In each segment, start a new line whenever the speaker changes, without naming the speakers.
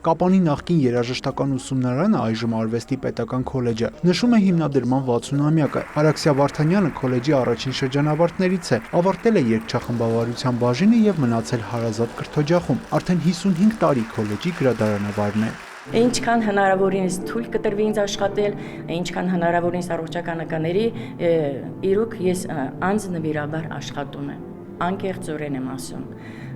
Կապանի նախկին երաժշտական ուսումնարանը այժմ Արվեստի պետական քոլեջ է, նշում է հիմնադրման 60-ամյակը։ Արաքսիա Վարդանյանը քոլեջի առաջին շրջանավարտներից է, ավարտել է երգչախմբավարության բաժինը եւ մնացել հարազատ կրթօջախում, արդեն 55 տարի քոլեջի գրադարանավարն է։
Ինչքան հնարավորինս թույլ կտրվի ինձ աշխատել, ինչքան հնարավորինս առողջականների, իրոք ես անձնվիրաբար աշխատում եմ, անկեղծորեն եմ ասում։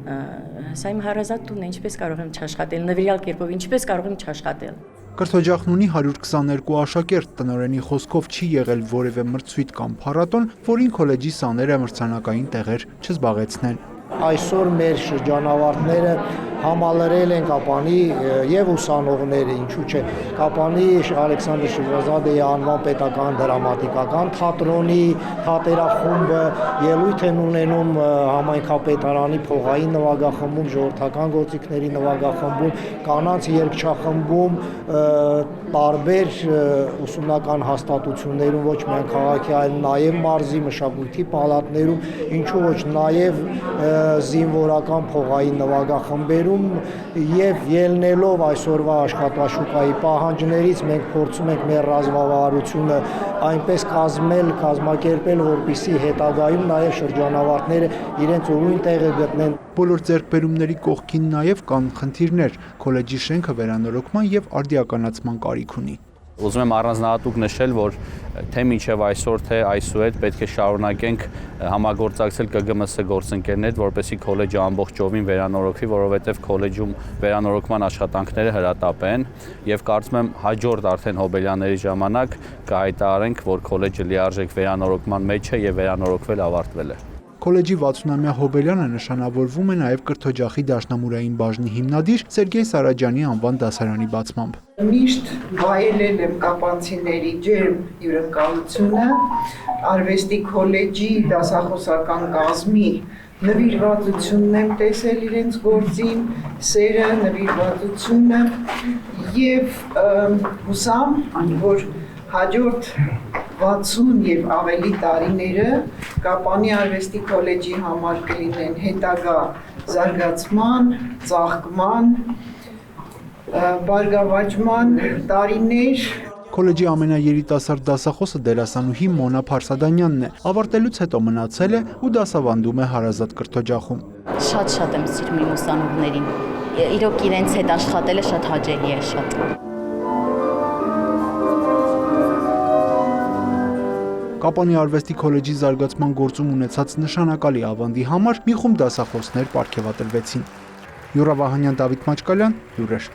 Սա իմ հարազատ տունն է, ինչպես կարող եմ չաշխատել, նվիրյալ կերպով ինչպես կարող եմ չաշխատել։
Կրթօջախն ունի 122 աշակերտ, տնօրենի խոսքով չի եղել որևէ մրցույթ կամ փառատոն, որին քոլեջի սաները մրցանակային տեղեր չզբաղեցնեն։
Այսօր մեր շրջանավարտները համալրել են Կապանի եւ ուսանողները, ինչու՞ չէ, Կապանի Ալեքսանդր Շիրազադեի անվան պետական դրամատիկական թատրոնի թատերախումբը, ելույթ են ունենում համայնքապետարանի փողային նվագախմբում, ժողովրդական գործիքների նվագախմբում, կանանց երգչախմբում, տարբեր ուսումնական հաստատություններում, ոչ միայն քաղաքի, այլ նաեւ մարզի մշակույթի պալատներում, ինչու ոչ նաեւ զինվորական փողային նվագախմբերում եւ ելնելով այսօրվա աշխատաշուկայի պահանջներից մենք փորձում ենք մեր ռազմավարությունը այնպես կազմակերպել, որպեսզի հետագայում նաեւ շրջանավարտները իրենց ուրույն տեղը գտնեն։
Բոլոր ձեռքբերումների կողքին նաեւ կան խնդիրներ, քոլեջի շենքը վերանորոգման եւ արդիականացման կարիք ունի։
Ուզում եմ առանձնահատուկ նշել, որ թե մինչև այսօր, թե այսուհետ պետք է շարունակենք համագործակցել ԿԳՄՍ գործընկերներ, որպեսզի քոլեջը ամբողջովին վերանորոգվի, որովհետև քոլեջում վերանորոգման աշխատանքները հրատապ են եւ կարծում եմ հաջորդ արդեն հոբելյանների ժամանակ կհայտարարենք, որ քոլեջը լիարժեք վերանորոգման մեջ է եւ վերանորոգվել ավարտվել է։
Քոլեջի 60-ամյա հոբելյանը նշանավորվում է նաև կրթօջախի դաշնամուրային բաժնի հիմնադիր Սերգեյ Սարաջյանի անվան դասարանի բացմամբ։
Միշտ վայելել եմ կապանցիների ջերմ հյուրընկալությունը, արվեստի քոլեջի դասախոսական կազմի նվիրվածությունն եմ տեսել իրենց գործին, սերը, նվիրվածությունը եւ հուսամ, որ հաջորդ 60 եւ ավելի տարիները Կապանի արվեստի քոլեջի համար կլինեն հետագա զարգացման, ծաղկման, բարգավաճման տարիներ։
Քոլեջի ամենաերիտասարդ դասախոսը դերասանուհի Մոնա Փարսադանյանն է, ավարտելուց հետո մնացել է ու դասավանդում է հարազատ կրթօջախում։
Շատ եմ սիրում իմ ուսանողներին, իրոք իրենց հետ աշխատելը շատ հաճելի է, շատ։
Կապանի արվեստի քոլեջի զարգացման գործում ունեցած նշանակալի ավանդի համար մի խումբ դասախոսներ պարգևատրվեցին։ Յուրա Վահանյան, Դավիթ Մաչկալյան, Հյուրեր։